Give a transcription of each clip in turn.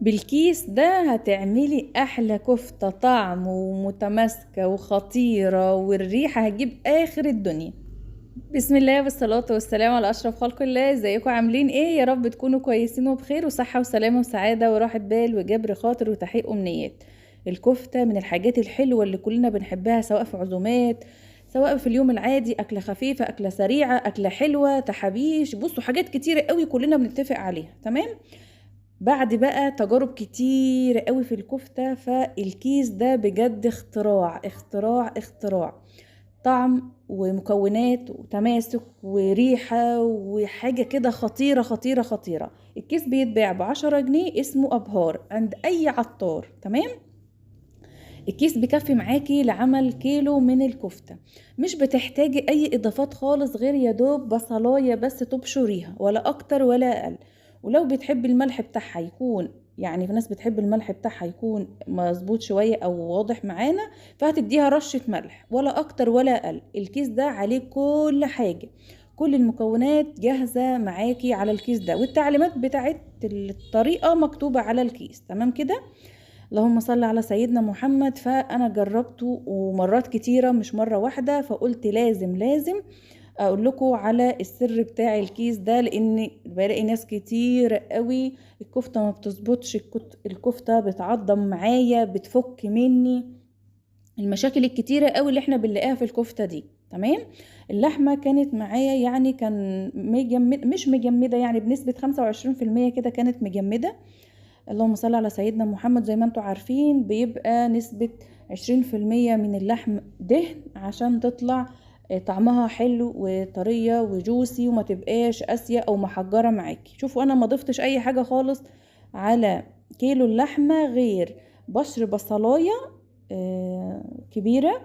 بالكيس ده هتعملي احلى كفتة طعم ومتماسكة وخطيرة، والريحة هتجيب اخر الدنيا. بسم الله والصلاة والسلام على اشرف خلق الله. ازيكم عاملين ايه؟ يا رب تكونوا كويسين وبخير وصحة وسلامة وسعادة وراحة بال وجبر خاطر وتحقيق امنيات. الكفتة من الحاجات الحلوة اللي كلنا بنحبها، سواء في عزومات، سواء في اليوم العادي، اكلة خفيفة، اكلة سريعة، اكلة حلوة، تحابيش، بصوا حاجات كتيرة قوي كلنا بنتفق عليها. تمام. بعد بقى تجارب كتير قوي في الكفتة، فالكيس ده بجد اختراع اختراع اختراع. طعم ومكونات وتماسك وريحة وحاجة كده خطيرة خطيرة خطيرة. الكيس بيتباع ب10 جنيه، اسمه أبهار عند أي عطار. تمام. الكيس بيكفي معاكي لعمل كيلو من الكفتة. مش بتحتاجي أي إضافات خالص، غير يدوب بصلاية بس تبشريها، ولا أكتر ولا أقل. ولو بتحبي الملح بتاعها يكون، يعني في ناس بتحب الملح بتاعها يكون مظبوط شوية أو واضح معانا، فهتديها رشة ملح، ولا أكتر ولا أقل. الكيس ده عليه كل حاجة، كل المكونات جاهزة معاكي على الكيس ده، والتعليمات بتاعت الطريقة مكتوبة على الكيس. تمام كده. اللهم صل على سيدنا محمد. فانا جربته ومرات كتيرة مش مرة واحدة، فقلت لازم لازم اقول لكم على السر بتاع الكيس ده، لان بلاقي ناس كتير قوي الكفتة ما بتظبطش، الكفتة بتعضم معايا، بتفك مني. المشاكل الكتيرة قوي اللي احنا بنلاقيها في الكفتة دي. تمام. اللحمة كانت معايا يعني كان مش مجمدة، يعني بنسبة 25% كده كانت مجمدة. اللهم صل على سيدنا محمد. زي ما انتوا عارفين بيبقى نسبة 20% من اللحم دهن، عشان تطلع طعمها حلو وطرية وجوسي، وما تبقاش قاسية او محجرة معاكي. شوفوا انا ما ضفتش اي حاجة خالص على كيلو اللحمة، غير بشر بصلاية كبيرة،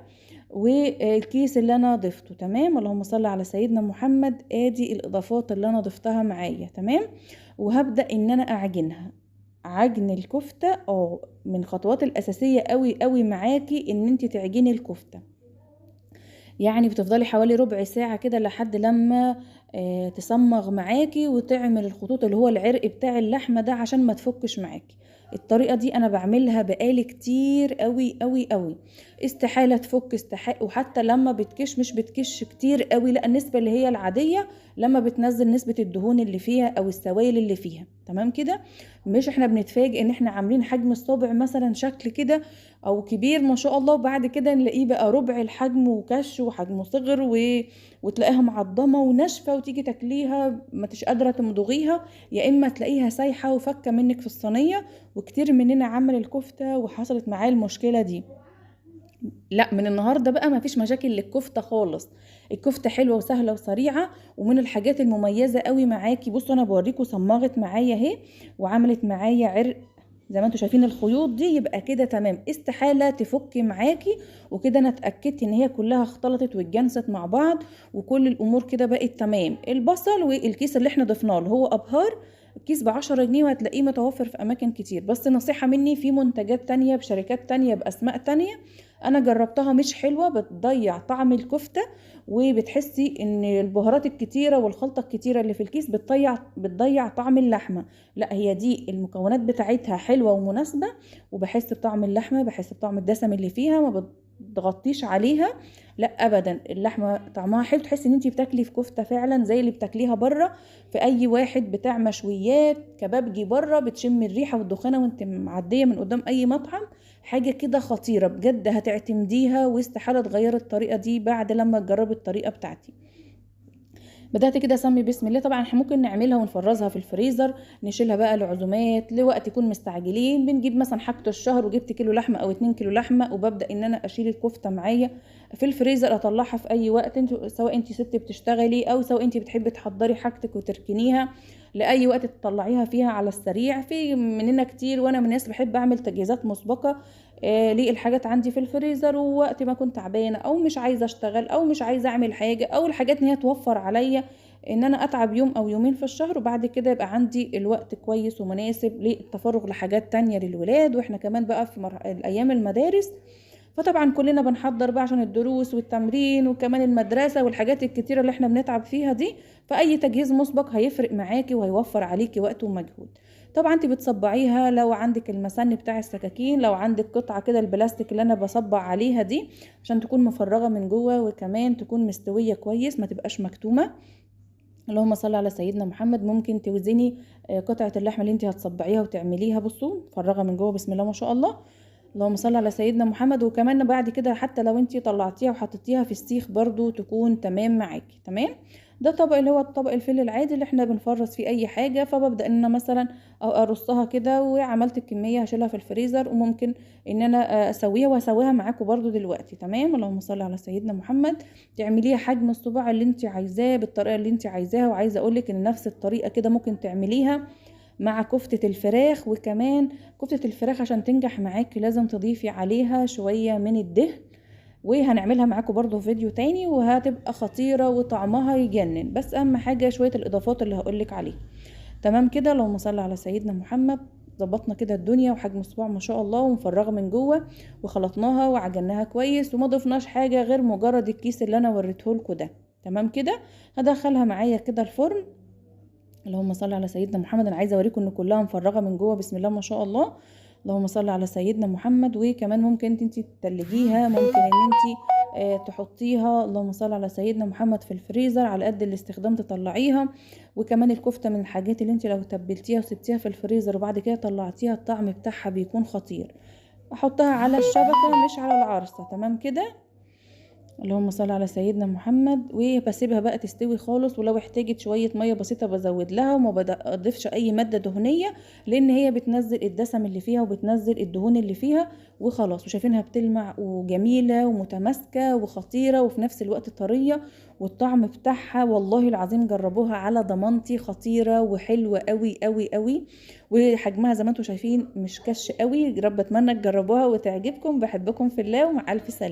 والكيس اللي انا ضفته. تمام. اللهم صل على سيدنا محمد. ادي الاضافات اللي انا ضفتها معايا. تمام. وهبدأ ان انا اعجنها. عجن الكفتة من الخطوات الأساسية قوي قوي معاكي ان انت تعجني الكفتة. يعني بتفضلي حوالي ربع ساعة كده لحد لما تصمغ معاكي وتعمل الخطوط اللي هو العرق بتاع اللحمة ده، عشان ما تفكش معاكي. الطريقة دي انا بعملها بقالي كتير قوي قوي قوي، استحالة تفك، استحالة. وحتى لما بتكش مش بتكش كتير قوي، لا، النسبة اللي هي العادية لما بتنزل نسبة الدهون اللي فيها او السوائل اللي فيها. تمام كده. مش احنا بنتفاجئ ان احنا عاملين حجم الصابع مثلا شكل كده او كبير ما شاء الله، وبعد كده نلاقيه بقى ربع الحجم وكش وحجمه صغر وتلاقيها معضمه وناشفه، وتيجي تاكليها ما تش قادره تمضغيها، يا اما تلاقيها سايحه وفكه منك في الصينيه. وكتير مننا عمل الكفته وحصلت معاه المشكله دي. لا، من النهارده بقى ما فيش مشاكل للكفته خالص. الكفته حلوه وسهله وسريعه، ومن الحاجات المميزه قوي معاكي. بصوا انا بوريكم، صمغت معايا اهي وعملت معايا عرق زي ما انتوا شايفين. الخيوط دي يبقى كده تمام، استحاله تفك معاكي. وكده انا اتاكدت ان هي كلها اختلطت واتجانست مع بعض، وكل الامور كده بقت تمام. البصل والكيس اللي احنا ضفناه اللي هو ابهار، الكيس ب10 جنيه، وهتلاقيه متوفر في اماكن كتير. بس نصيحه مني، في منتجات تانية بشركات تانية باسماء تانية انا جربتها مش حلوة، بتضيع طعم الكفتة، وبتحسي ان البهارات الكتيرة والخلطة الكتيرة اللي في الكيس بتضيع طعم اللحمة. لا، هي دي المكونات بتاعتها حلوة ومناسبة، وبحس بطعم اللحمة، بحس بطعم الدسم اللي فيها، ما بتغطيش عليها. لا ابدا، اللحمه طعمها حلو، تحسي ان انتي بتاكلي في كفته فعلا زي اللي بتاكليها بره في اي واحد بتاع مشويات كبابجي بره. بتشم الريحه والدخانه وانت معديه من قدام اي مطعم. حاجة كده خطيرة بجد، هتعتمديها واستحالة تغيري الطريقة دي بعد لما تجربي الطريقة بتاعتي. بدأت كده اسمي بسم الله. طبعا احنا ممكن نعملها ونفرزها في الفريزر، نشيلها بقى لعزومات، لوقت يكون مستعجلين بنجيب مثلا حاجة الشهر، وجبت كيلو لحمة او 2 كيلو لحمة، وببدأ ان انا اشيل الكفتة معايا في الفريزر، اطلعها في اي وقت. انت سواء انت ست بتشتغلي، او سواء انت بتحبي تحضري حاجتك وتركنيها لاي وقت تطلعيها فيها على السريع. في مننا كتير، وانا من الناس بحب اعمل تجهيزات مسبقة للحاجات عندي في الفريزر، ووقت ما كنت تعبانه او مش عايزه اشتغل او مش عايزه اعمل حاجه، او الحاجات ان هي توفر عليا ان انا اتعب يوم او يومين في الشهر، وبعد كده يبقى عندي الوقت كويس ومناسب للتفرغ لحاجات تانية للولاد. واحنا كمان بقى في الايام المدارس، فطبعا كلنا بنحضر بقى عشان الدروس والتمرين وكمان المدرسة والحاجات الكتيرة اللي احنا بنتعب فيها دي. فأي تجهيز مسبق هيفرق معاكي وهيوفر عليكي وقت ومجهود. طبعا انت بتصبعيها لو عندك المسن بتاع السكاكين، لو عندك قطعه كده البلاستيك اللي انا بصبع عليها دي، عشان تكون مفرغه من جوه وكمان تكون مستويه كويس ما تبقاش مكتومه. اللهم صل على سيدنا محمد. ممكن توزني قطعه اللحمه اللي انت هتصبعيها وتعمليها، بصوا مفرغه من جوه بسم الله ما شاء الله. اللهم صل على سيدنا محمد. وكمان بعد كده حتى لو انتي طلعتيها وحطيتيها في السيخ برضو تكون تمام معاكي. تمام. ده طبق اللي هو الطبق الفل العادي اللي احنا بنفرز فيه اي حاجه. فببدا ان انا مثلا ارصها كده، وعملت الكميه هشيلها في الفريزر، وممكن ان انا اسويها واسويها معاكم برضو دلوقتي. تمام. اللهم صل على سيدنا محمد. تعمليها حجم الصباع اللي انتي عايزاه بالطريقه اللي انتي عايزاها. وعايزه اقولك ان نفس الطريقه كده ممكن تعمليها مع كفتة الفراخ. وكمان كفتة الفراخ عشان تنجح معاكي لازم تضيفي عليها شوية من الدهن، وهنعملها معاكم برضو في فيديو تاني، وهتبقى خطيرة وطعمها يجنن. بس اهم حاجة شوية الاضافات اللي هقولك عليها. تمام كده. اللهم صل على سيدنا محمد. ظبطنا كده الدنيا، وحجم الصباع ما شاء الله، ومفرغه من جوه، وخلطناها وعجناها كويس، وما ضفناش حاجه غير مجرد الكيس اللي انا وريته لكم ده. تمام كده. هدخلها معايا كده الفرن. اللهم صل على سيدنا محمد. انا عايزه اوريكم ان كلها مفرغه من جوه بسم الله ما شاء الله. اللهم صل على سيدنا محمد. وكمان ممكن انت تتلجيها، ممكن ان انت تحطيها اللهم صل على سيدنا محمد في الفريزر على قد الاستخدام تطلعيها. وكمان الكفته من الحاجات اللي انت لو تبلتيها وسبتيها في الفريزر وبعد كده طلعتيها الطعم بتاعها بيكون خطير. احطها على الشبكه مش على العرصه. تمام كده. اللهم صل على سيدنا محمد. وبسيبها بقى تستوي خالص، ولو احتاجت شوية مية بسيطة بزود لها، وما بضيفش اي مادة دهنية، لان هي بتنزل الدسم اللي فيها وبتنزل الدهون اللي فيها وخلاص. وشايفينها بتلمع وجميلة ومتماسكة وخطيرة وفي نفس الوقت طرية. والطعم بتاعها والله العظيم جربوها على ضمانتي، خطيرة وحلوة قوي قوي قوي. وحجمها زي ما انتم شايفين مش كش قوي. رب اتمنى تجربوها وتعجبكم. بحبكم في الله، ومع الف سلامة.